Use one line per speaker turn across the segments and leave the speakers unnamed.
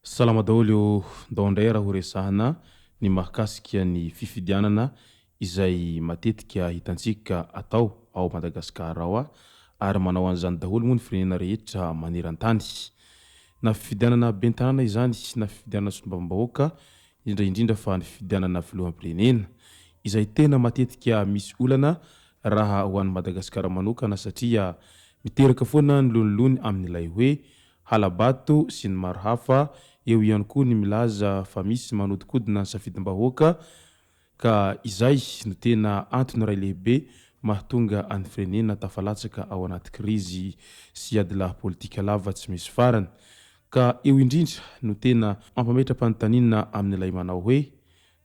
Salama daholo ndao indray raha ho resahana ny mahakasika ny fifidianana izay matetika hitantsika atao ao Madagasikara ao ary manao an'izany daholo moa ny firenena rehetra maneran-tany. Na fifidianana ben'ny tanàna izany na fifidianana solombavam-bahoaka indrindra fa ny fifidianana filoham-pirenena izay tena matetika misy olana raha ho an'ny Madagasikara manokana satria miteraka foana ny lonolony amin'ilay hoe halabato sy ny maro hafa. Eo ihany koa ny milaza fa misy manodikodina ny safidim-bahoaka ka izay no tena antony iray lehibe mahatonga an'ny firenena tafalatsaka ao anaty krizy sy adilahy politika lava tsy misy farany. Ka eo indrindra no tena mampametra-panontaniana amin'ilay manao hoe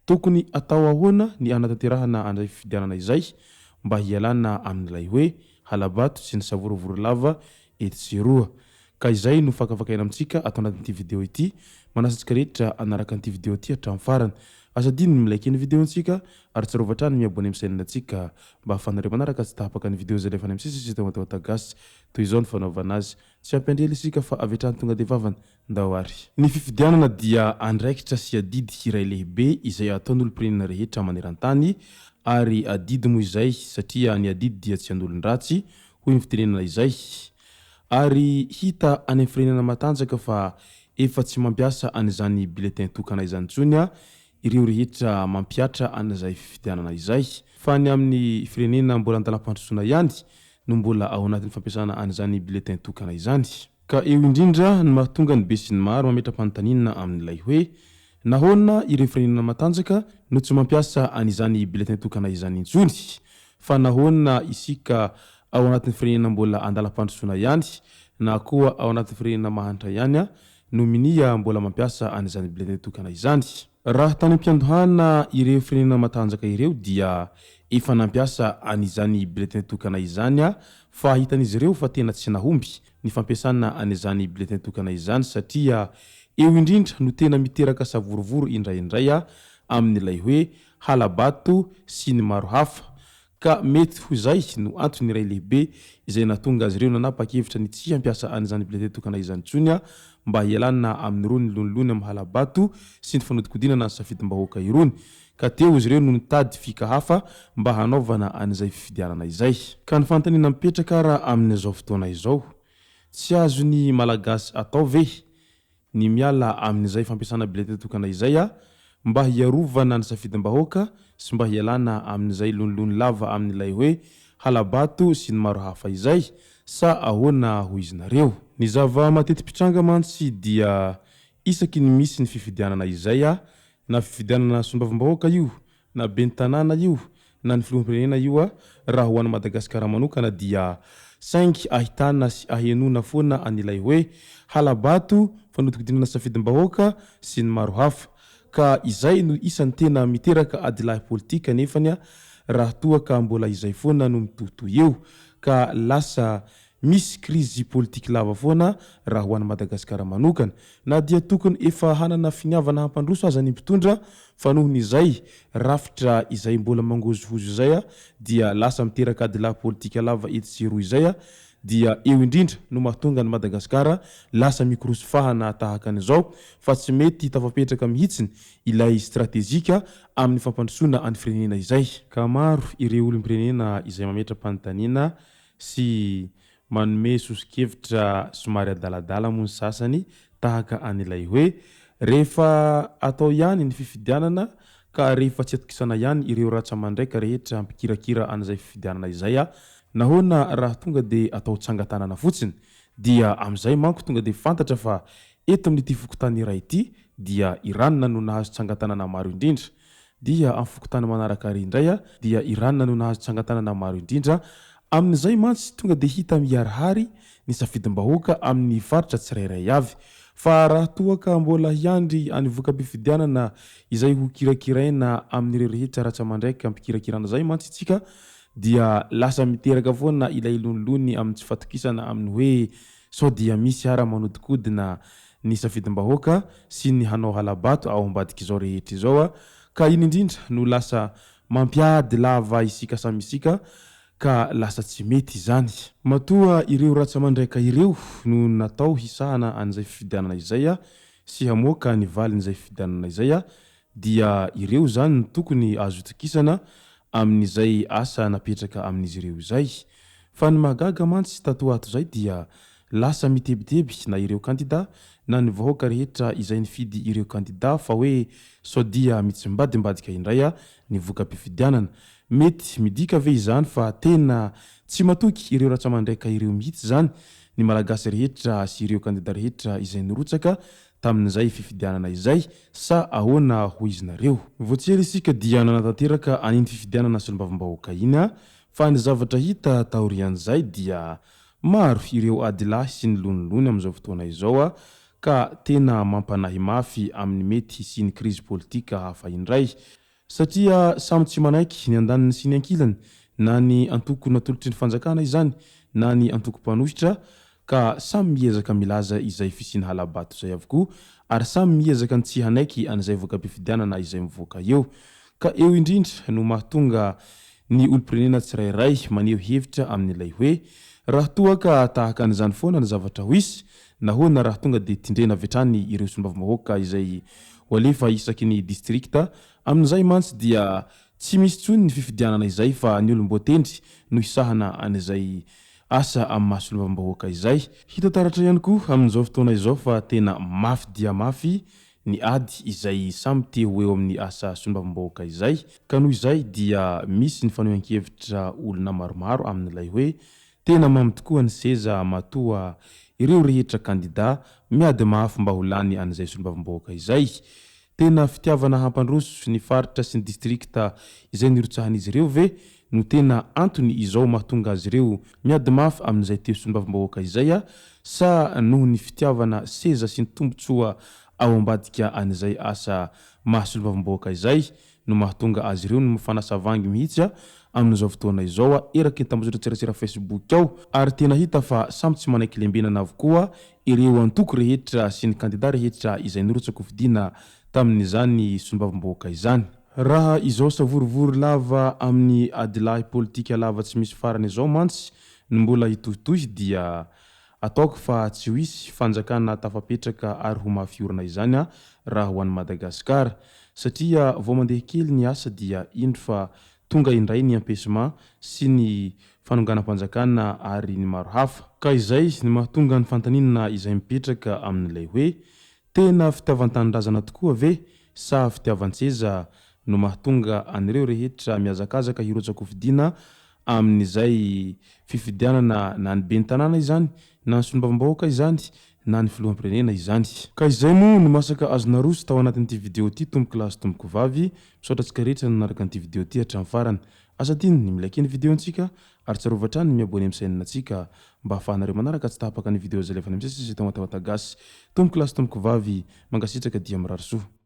tokony atao ahoana ny anatanterahana an'izay fifidianana izay mba hialana amin'ilay hoe halabato sy ny savorovoro lava etseroa. Ka izay no fakafakaina amintsika atao anatin'ity video ity. Manasantsika rehetra anaraka an'ity video ity hatramin'ny farany. Asa dininy milike ny videontsika ary tsarovatra ny miabone amin'ny chaîne-tsika mba ahafahanareo manaraka tsy tahapaka ny video zay lefa ny amin'ny sisy tao tagasy toy izao ny fanaovana azy. Tsy ampendrely isika fa avetrany tonga de vavany ndao ary. Ny fifidianana dia andraikitra sy adidy iray lehibe izay ataon'olom-pirenena rehetra maneran-tany ary adidy moa izay satria ny adidy dia tsy an'olon-dratsy hoy ny fitenenana izay. Ary hita any amin'ny firenena matanjaka fa efa tsy mampiasa an'izany bulletin tokana izany intsony ireo rehetra mampiatra an'izay fifidianana izay fa ny amin'ny firenena mbola andalam-pandrosoana ihany no mbola ao anatin'ny fampiasana an'izany bulletin tokana izany. Ka eo indrindra ny mahatonga ny be sy ny maro mametra-panontaniana amin'ilay hoe nahoana ireo firenena matanjaka no tsy mampiasa an'izany bulletin tokana izany intsony fa nahoana isika ao anatin'ny firenena mbola andalam-pandrosoana ihany na koa ao anatin'ny firenena mahantra ihany no minia mbola mampiasa an'izany bulletin tokana izany. Raha tany am-piandohana ireo firenena matanjaka ireo dia efa nampiasa an'izany bulletin tokana izany fa hitan'izy ireo fa tena tsy nahomby ny fampiasana an'izany bulletin tokana izany satria eo indrindra no tena miteraka savorovoro indraindray amin'ilay hoe halabato sy ny maro hafa. Ka mety ho zay no antony iray lehibe izay nahatonga azy ireo nanapa-kevitra ny tsy hampiasa an'izany bulletin tokana izany intsony mba hialana amin'irony lonolony amin'ny halabato sy ny fanodikodinana ny safidim-bahoaka irony. Ka teo izy ireo no nitady fika hafa mba hanaovana an'izay fifidianana izay. Ka ny fanontaniana mipetraka raha amin'izao fotoana izao tsy azo ny malagasy atao ve ny miala amin'izay fampiasana bulletin tokana izay mba hiarovana ny safidim-bahoaka sy mba hialana amin'izay lonolony lava amin'ilay hoe halabato sy ny maro hafa izay sa ahoana ho izy nareo. Ny zava mateti-pitranga mantsy dia isaky ny misy ny fifidianana izay na fifidianana solombavam-bahoaka io na ben'ny tanàna io na ny filoham-pirenena io raha ho an'ny Madagasikara manokana dia saingy ahitana sy ahenona foana an'ilay hoe halabato fanodikodinana safidim-bahoaka sy ny maro hafa. Ka izay no isan'ny tena miteraka adilahy politika nefany raha toa ka mbola izay foana no mitohitohy eo ka lasa misy krizy politika lava foana raha ho an'ny Madagasikara manokana na dia tokony efa hanana finiavana hampandroso aza ny mpitondra fa noho izay rafitra izay mbola mangozohozo izay dia lasa miteraka adilahy politika lava etseroa izay dia eo indrindra no mahatonga ny Madagasikara lasa mikrosofahana tahaka an'izao fa tsy mety tafapetraka mihitsiny ilay stratégique amin'ny fampandrosoana an'ny firenena izay. Ka maro ireo olom-pirenena izay mametra-panontaniana sy manome sosokevitra somary adaladala moa ny sasany tahaka an'ilay hoe rehefa atao ihany ny fifidianana ka rehefa tsy atokisana ihany ireo ratsamandraika rehetra ampikirakira an'izay fifidianana izay nahoana raha tonga de atao tsangatanana fotsiny dia am'izay manko tonga de fantatra fa eto amin'ity fokotany iray ity dia Iranina no nahazo tsangatanana maro indrindra dia amin'ny fokotany manaraka ary indray dia Iranina no nahazo tsangatanana maro indrindra. Amin'izay mantsy tonga de hita miharihary ny safidim-bahoaka amin'ny faritra tsirairay avy fa raha toa ka mbola hiandry any voka-pifidianana izay ho kirakiraina amin'ireo rehetra raha tsy amandraika ampikirakirana zay mantsy itsika dia lasa miteraka foana ilay lonilony amin'ny tsy fatokisana amin'ny hoe sao dia misy ara manodikodina ny safidim-bahoaka sy ny hanao halabato ao ambadiky izao rehetra izao a ka iny indrindra no lasa mampiady lava isika samy isika ka lasa tsy mety izany. Matoa ireo ratsy amandraika ireo no natao hisahana an'izay fifidianana izay a sy hamoaka ny valin'izay fifidianana izay a dia ireo zany no tokony azo tokisana amin'izay asa napetraka amin'izy ireo izay. Fa ny mahagaga mantsy tato ato zay dia lasa mitebiteby na ireo kandida na ny vahoaka rehetra izay nifidy ireo kandida fa hoe sao dia mitsimbadimbadika indray a ny voka-pifidianana. Mety midika ve izany fa tena tsy matoky ireo ratsy amandraika ireo mihitsy zany ny malagasy rehetra sy ireo kandida rehetra izay nirotsaka tamin'izay fifidianana izay sa ahoana ho izy nareo. Voatsely isika dia nanatanteraka an'iny fifidianana solombavambahoaka iny a fa ny zavatra hita taorian'izay dia maro ireo adilahy sy ny lonilony amin'izao fotoana izao a ka tena mampanahy mafy amin'ny mety sy ny krizy politika hafa indray satria samy tsy manaiky ny andaniny sy ny ankilany na ny antoko natolotry ny fanjakana izany na ny antoko mpanositra ka samy miezaka milaza izay fisiny halabato zay avokoa ary samy miezaka ny tsy hanaiky an'izay voka-pifidianana izay mivoaka eo ka eo indrindra no mahatonga ny olom-pirenena tsirairay maneho hevitra amin'ilay hoe raha toa ka tahaka an'izany foana ny zavatra ho isy nahoana raha tonga dia tindrena vetrany ireo solombavambahoaka izay ho alefa isaky ny distrikta amin'izay mantsy dia tsy misy tsony ny fifidianana izay fa ny olom-boatendry no hisahana an'izay asa amin'ny mahasolombavambahoaka izay. Hita taratra ihany koa amin'izao fotoana izao fa tena mafy dia mafy ny ady izay samy te ho eo amin'ny asa solombavambahoaka izay ka noho izay dia misy ny fanehoan-kevitra olona maromaro amin'ilay hoe tena mamy tokoa ny seza matoa ireo rehetra kandida miady mafy mba ho lany an'izay solombavambahoaka izay. Tena fitiavana hampandroso ny faritra sy ny distrikta izay nirotsahan'izy ireo ve no tena antony izao mahatonga azy ireo miady mafy amin'izay teo solombavambahoaka izay a sa noho ny fitiavana seza sy ny tombotsoa ao ambadika an'izay asa mahasolombavambahoaka izay no mahatonga azy ireo no mifanasa vangy mihitsy a amin'izao fotoana izao a eraky ny tambazotry tsirasira Facebook ao ary tena hita fa samy tsy manaiky lembenana avokoa ireo antoko rehetra sy ny kandida rehetra izay nirotsaka fidiana tamin'izany solombavambahoaka izany. Raha izao savorivory lava amin'ny adilahy politika lava tsy misy farany izao mantsy no mbola hitohitohy dia ataoko fa tsy ho hisy fanjakana tafapetraka ary ho mafiorina izany a raha ho an'i Madagasikara satria vao mandeha kely ny asa dia indro fa tonga indray ny ampesement sy ny fanonganam-panjakana ary ny maro hafa ka izay ny mahatonga ny fantaninana izay mipetraka amin'ilay hoe tena fitiavan-tanindrazana tokoa ve sa fitiavan-tseza no mahatonga an'ireo rehetra miazakazaka hirotsaka fidiana amin'izay fifidianana na ny ben'ny tanàna izany na ny solombavambahoaka izany na ny filoham-pirenena izany. Ka izay moa no masaka azona roso tao anatin'ity video ity tomboko lahy sy tomboko vavy misaotra antsika rehetra nanaraka an'ity video ity hatramin'ny farany. Asa tiany ny milaiky ny video antsika ary tsarova hatrany ny miabone amin'ny chaîne antsika mba ahafahanareo manaraka tsy tahapaka ny video zay lefa ny amsesy tao matavatagasy tomboko lahy sy tomboko vavy mangasitraka dia mirary soa.